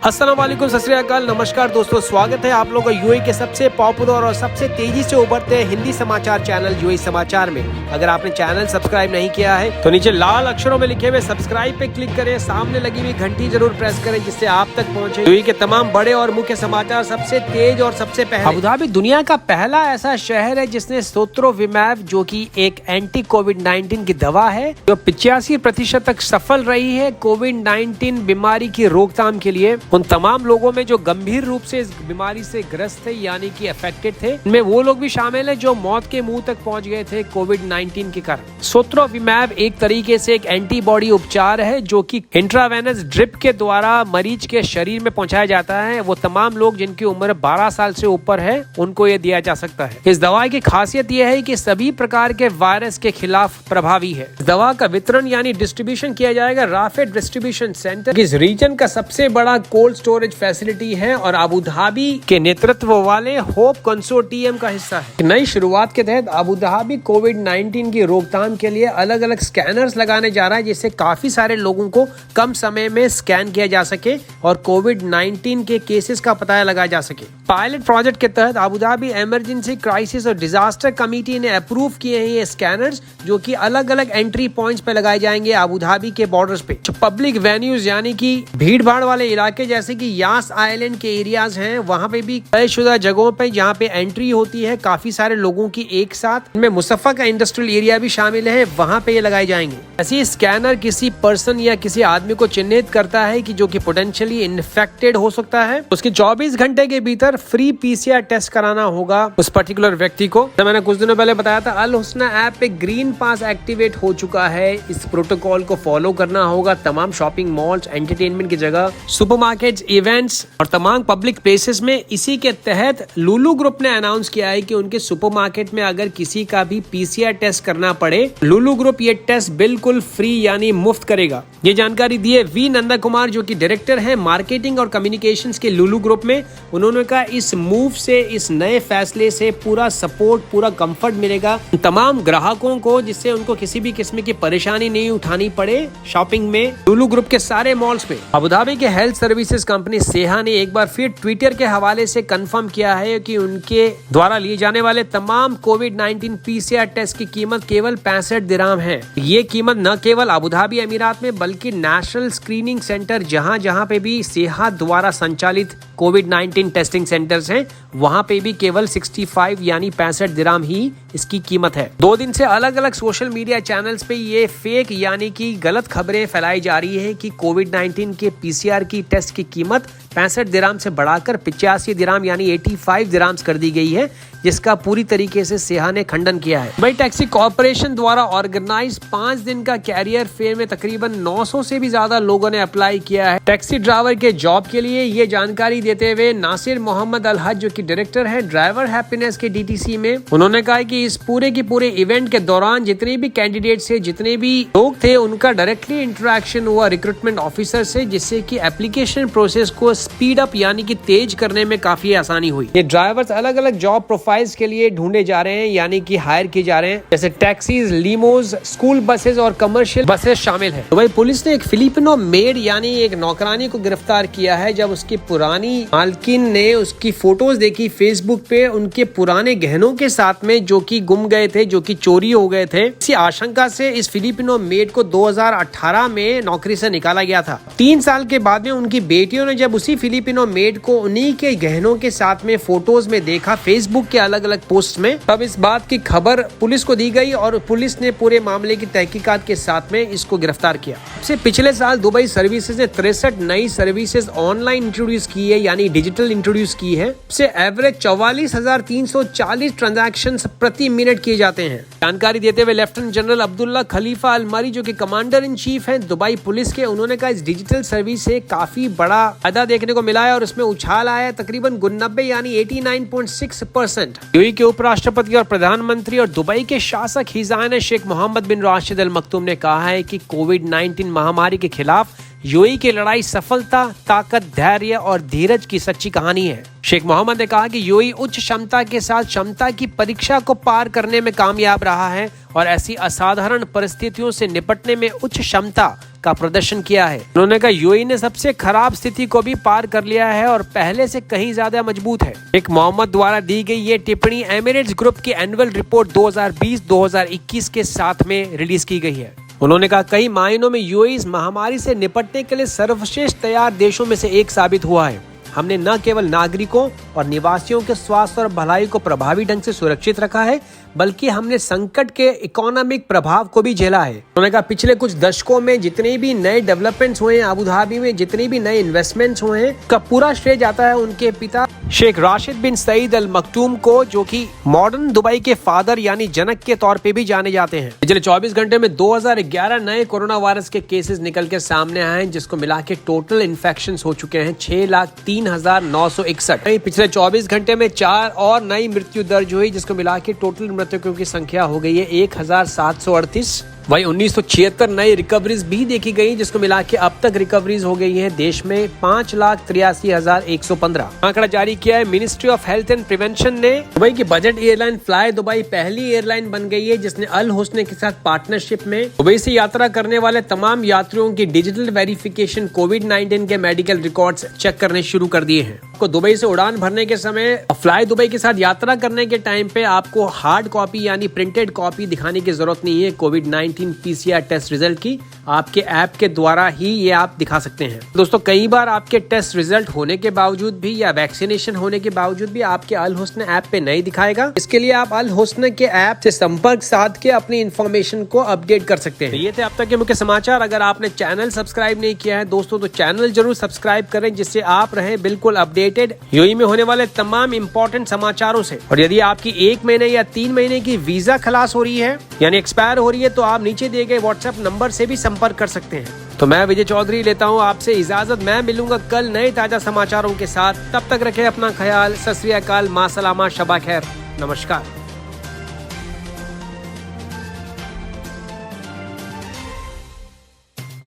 अस्सलाम वालेकुम, सत श्री अकाल, नमस्कार दोस्तों, स्वागत है आप लोगों का यूएई के सबसे पॉपुलर और सबसे तेजी से उभरते हिंदी समाचार चैनल यूएई समाचार में। अगर आपने चैनल सब्सक्राइब नहीं किया है तो नीचे लाल अक्षरों में लिखे हुए सब्सक्राइब पे क्लिक करें, सामने लगी हुई घंटी जरूर प्रेस करें जिससे आप तक पहुंचे यूएई के तमाम बड़े और मुख्य समाचार सबसे तेज और सबसे पहले। अबू धाबी दुनिया का पहला ऐसा शहर है जिसने सोत्रोविमैब, जो की एक एंटी कोविड-19 की दवा है, जो 85% तक सफल रही है कोविड-19 बीमारी की रोकथाम के लिए। उन तमाम लोगों में जो गंभीर रूप से इस बीमारी से ग्रस्त थे यानी कि अफेक्टेड थे, इनमें वो लोग भी शामिल हैं जो मौत के मुंह तक पहुंच गए थे कोविड-19 के कारण। सोत्रोविमैब एक तरीके से एक एंटीबॉडी उपचार है जो कि इंट्रावेनस ड्रिप के द्वारा मरीज के शरीर में पहुंचाया जाता है। वो तमाम लोग जिनकी उम्र 12 साल से ऊपर है उनको ये दिया जा सकता है। इस दवा की खासियत यह है कि सभी प्रकार के वायरस के खिलाफ प्रभावी है। इस दवा का वितरण यानी डिस्ट्रीब्यूशन किया जाएगा राफेड डिस्ट्रीब्यूशन सेंटर, इस रीजन का सबसे बड़ा कोल्ड स्टोरेज फैसिलिटी है और अबू धाबी के नेतृत्व वाले होप कंसोर्टियम का हिस्सा है। नई शुरुआत के तहत अबू धाबी कोविड-19 की रोकथाम के लिए अलग अलग स्कैनर्स लगाने जा रहा है जिससे काफी सारे लोगों को कम समय में स्कैन किया जा सके और कोविड-19 के केसेस का पता लगाया जा सके। पायलट प्रोजेक्ट के तहत अबू धाबी इमरजेंसी क्राइसिस और डिजास्टर कमेटी ने अप्रूव किए हैं ये स्कैनर्स, जो कि अलग अलग एंट्री पॉइंट्स पे लगाए जाएंगे अबू धाबी के बॉर्डर्स पे। पब्लिक वेन्यूज यानी कि भीड़ भाड़ वाले इलाके जैसे कि यास आइलैंड के एरियाज हैं, वहां पे भी तयशुदा जगहों पे जहां पे एंट्री होती है काफी सारे लोगों की एक साथ, इनमें मुसफ़्फ़ा का इंडस्ट्रियल एरिया भी शामिल है, वहां पे ये लगाए जाएंगे। ऐसी स्कैनर किसी पर्सन या किसी आदमी को चिन्हित करता है कि जो कि पोटेंशियली इन्फेक्टेड हो सकता है। उसके 24 घंटे के भीतर फ्री पीसीआर टेस्ट कराना होगा उस पर्टिकुलर व्यक्ति को। तो मैंने कुछ दिनों पहले बताया था अल हुस्ना ऐप पे ग्रीन पास एक्टिवेट हो चुका है। इस प्रोटोकॉल को फॉलो करना होगा तमाम शॉपिंग मॉल्स, एंटरटेनमेंट की जगह, सुपरमार्केट्स, इवेंट्स और तमाम पब्लिक प्लेसेस में। इसी के तहत लुलु ग्रुप ने अनाउंस किया है कि उनके सुपरमार्केट में अगर किसी का भी पीसीआर टेस्ट करना पड़े, लुलु ग्रुप ये टेस्ट बिल्कुल फ्री यानी मुफ्त करेगा। ये जानकारी दी है वी नंदा कुमार, जो कि डायरेक्टर है मार्केटिंग और कम्युनिकेशंस के लुलु ग्रुप में। उन्होंने कहा इस मूव से, इस नए फैसले से पूरा सपोर्ट, पूरा कंफर्ट मिलेगा तमाम ग्राहकों को, जिससे उनको किसी भी किस्म की परेशानी नहीं उठानी पड़े शॉपिंग में लुलु ग्रुप के सारे मॉल्स पे। अबू धाबी के हेल्थ सर्विसेज कंपनी सेहा ने एक बार फिर ट्विटर के हवाले से कंफर्म किया है कि उनके द्वारा लिए जाने वाले तमाम कोविड-19 पीसीआर टेस्ट की कीमत केवल 65 दिरहम है। ये कीमत न केवल अबू धाबी अमीरात में बल्कि नेशनल स्क्रीनिंग सेंटर जहां जहां पे भी सेहा द्वारा संचालित कोविड-19 टेस्टिंग सेंटर्स हैं, वहां पे भी केवल 65 यानी 65 दिरहम ही इसकी कीमत है। 2 दिन से अलग अलग सोशल मीडिया चैनल्स पे ये फेक यानी कि गलत खबरें फैलाई जा रही है कि कोविड-19 के पीसीआर की टेस्ट की कीमत 65 दिरहम से बढ़ाकर 85 दिरहम यानी 85 दिरहम्स कर दी गई है, जिसका पूरी तरीके से सेहा ने खंडन किया है। दुबई टैक्सी कॉर्पोरेशन द्वारा ऑर्गेनाइज 5 दिन का कैरियर फेयर में तकरीबन 900 से भी ज्यादा लोगों ने अप्लाई किया है टैक्सी ड्राइवर के जॉब के लिए। ये जानकारी देते हुए नासिर मोहम्मद अल हज, जो कि डायरेक्टर है ड्राइवर हैप्पीनेस के डीटीसी में, उन्होंने कहा कि इस पूरे के पूरे इवेंट के दौरान जितने भी कैंडिडेट थे, जितने भी लोग थे, उनका डायरेक्टली इंटरेक्शन हुआ रिक्रूटमेंट ऑफिसर से, जिससे कि एप्लीकेशन प्रोसेस को स्पीड अप यानी कि तेज करने में काफी आसानी हुई। ये ड्राइवर्स अलग अलग जॉब प्रोफाइल्स के लिए ढूंढे जा रहे हैं यानी कि हायर किए जा रहे हैं, जैसे टैक्सीज, लीमोज, स्कूल बसेस और कमर्शियल बसेस शामिल है। दुबई पुलिस ने एक फिलिपिनो मेड यानी एक नौकरानी को गिरफ्तार किया है जब उसकी पुरानी मालकिन ने उसकी फोटोज देखी फेसबुक पे उनके पुराने गहनों के साथ में, जो कि गुम गए थे, जो कि चोरी हो गए थे। इसी आशंका से इस फिलिपिनो मेड को 2018 में नौकरी से निकाला गया था। 3 साल के बाद में उनकी बेटियों ने जब उसी फिलिपिनो मेड को उन्हीं के गहनों के साथ में फोटोज में देखा फेसबुक के अलग अलग पोस्ट में, तब इस बात की खबर पुलिस को दी गई और पुलिस ने पूरे मामले की तहकीकात के साथ में इसको गिरफ्तार किया। इससे पिछले साल दुबई सर्विसेज ने 63 नई सर्विसेज ऑनलाइन इंट्रोड्यूस की है यानी डिजिटल इंट्रोड्यूस की है। इससे एवरेज 44,340 ट्रांजैक्शंस प्रति मिनट किए जाते हैं। जानकारी देते हुए लेफ्टिनेंट जनरल अब्दुल्ला खलीफा अल मरी, जो कि कमांडर इन चीफ हैं दुबई पुलिस के, उन्होंने कहा इस डिजिटल सर्विस से काफी बड़ा फायदा देखने को मिला है और उसमें उछाल आया है तकरीबन 90 यानी 89.6%। यूएई के उपराष्ट्रपति और प्रधानमंत्री और दुबई के शासक हिजान शेख मोहम्मद बिन राशिद अल मक्तूम ने कहा है कि कोविड-19 महामारी के खिलाफ यूएई की लड़ाई सफलता, ताकत, धैर्य और धीरज की सच्ची कहानी है। शेख मोहम्मद ने कहा कि यूएई उच्च क्षमता के साथ क्षमता की परीक्षा को पार करने में कामयाब रहा है और ऐसी असाधारण परिस्थितियों से निपटने में उच्च क्षमता का प्रदर्शन किया है। उन्होंने कहा यूएई ने सबसे खराब स्थिति को भी पार कर लिया है और पहले से कहीं ज्यादा मजबूत है। शेख मोहम्मद द्वारा दी गई ये टिप्पणी एमिरेट्स ग्रुप की एनुअल रिपोर्ट 2020-2021 के साथ में रिलीज की गई है। उन्होंने कहा कई मायनों में यूएई इस महामारी से निपटने के लिए सर्वश्रेष्ठ तैयार देशों में से एक साबित हुआ है। हमने न केवल नागरिकों और निवासियों के स्वास्थ्य और भलाई को प्रभावी ढंग से सुरक्षित रखा है, बल्कि हमने संकट के इकोनॉमिक प्रभाव को भी झेला है। उन्होंने कहा पिछले कुछ दशकों में जितने भी नए डेवलपमेंट्स हुए हैं, अबू धाबी में जितने भी नए इन्वेस्टमेंट्स हुए हैं, का पूरा श्रेय जाता है उनके पिता शेख राशिद बिन सईद अल मखदूम को, जो कि मॉडर्न दुबई के फादर यानी जनक के तौर पे भी जाने जाते हैं। पिछले 24 घंटे में 2011 नए कोरोना वायरस के केसेस निकल के सामने आए हैं, जिसको मिला के टोटल इन्फेक्शन हो चुके हैं 6,03,961। पिछले 24 घंटे में 4 और नई मृत्यु दर्ज हुई, जिसको मिला के टोटल मृतकों की संख्या हो गई है 1,738। वही 1976 नई रिकवरीज भी देखी गई, जिसको मिला के अब तक रिकवरीज हो गई है देश में 5,83,115। आंकड़ा जारी किया है ministry of health and prevention ने। दुबई की बजट एयरलाइन फ्लाई दुबई पहली एयरलाइन बन गई है जिसने अल हुस्न के साथ पार्टनरशिप में दुबई से यात्रा करने वाले तमाम यात्रियों की डिजिटल वेरिफिकेशन कोविड-19 के मेडिकल रिकॉर्ड्स चेक करने शुरू कर दिए हैं। आपको दुबई से उड़ान भरने के समय फ्लाई दुबई के साथ यात्रा करने के टाइम पे आपको हार्ड कॉपी यानी प्रिंटेड कॉपी दिखाने की जरूरत नहीं है। कोविड-19 पीसीआर टेस्ट रिजल्ट की आपके ऐप के द्वारा ही ये आप दिखा सकते हैं। दोस्तों कई बार आपके टेस्ट रिजल्ट होने के बावजूद भी या वैक्सीनेशन होने के बावजूद भी आपके अल हुस्न ऐप पे नहीं दिखाएगा। इसके लिए आप अल हुस्न के ऐप से संपर्क साध के अपनी इंफॉर्मेशन को अपडेट कर सकते हैं। ये थे अब तक के मुख्य समाचार। अगर आपने चैनल सब्सक्राइब नहीं किया है दोस्तों तो चैनल जरूर सब्सक्राइब करें, जिससे आप रहे बिल्कुल अपडेटेड यूएई में होने वाले तमाम इंपॉर्टेंट समाचारों से। और यदि आपकी 1 महीने या 3 महीने की वीजा खलास हो रही है यानी एक्सपायर हो रही है, तो आप नीचे दिए गए व्हाट्सएप नंबर से भी संपर्क कर सकते हैं। तो मैं विजय चौधरी लेता हूं आपसे इजाजत। मैं मिलूंगा कल नए ताजा समाचारों के साथ। तब तक रखें अपना ख्याल। सत श्री अकाल, मां सलामा, शबा खैर, नमस्कार।